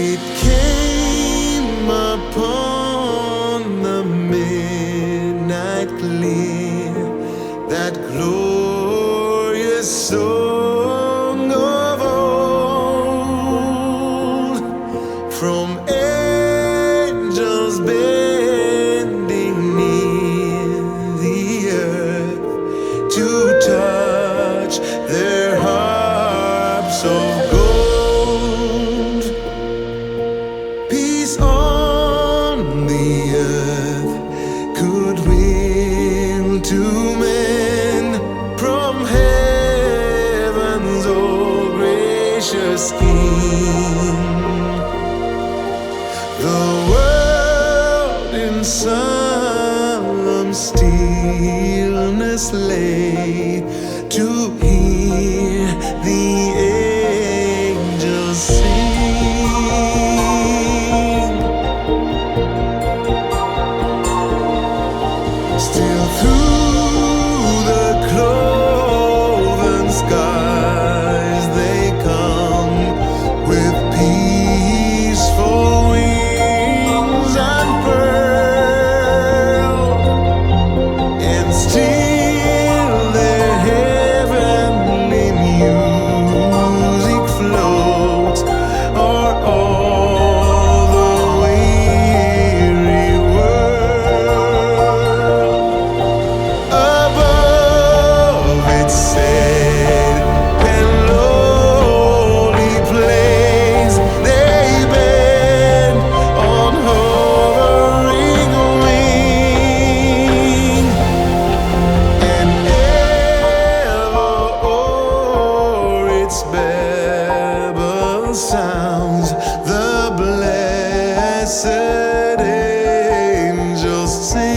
It came upon the midnight clear, that glorious song of old, from angels bending near the earth to touch their harps of gold. Peace on the earth, goodwill to men, from heaven's all gracious King. The world in solemn stillness lay to hear the angels sing. Still through the cloven skies they come with peaceful wings unfurled, and still their heavenly music floats o'er all the weary world. Above it said, and lowly place they bend on hovering wing, and ever o'er its babble sounds the blessed angels sing.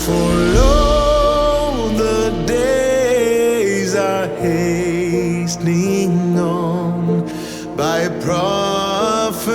For lo, the days are hastening on by prophecy.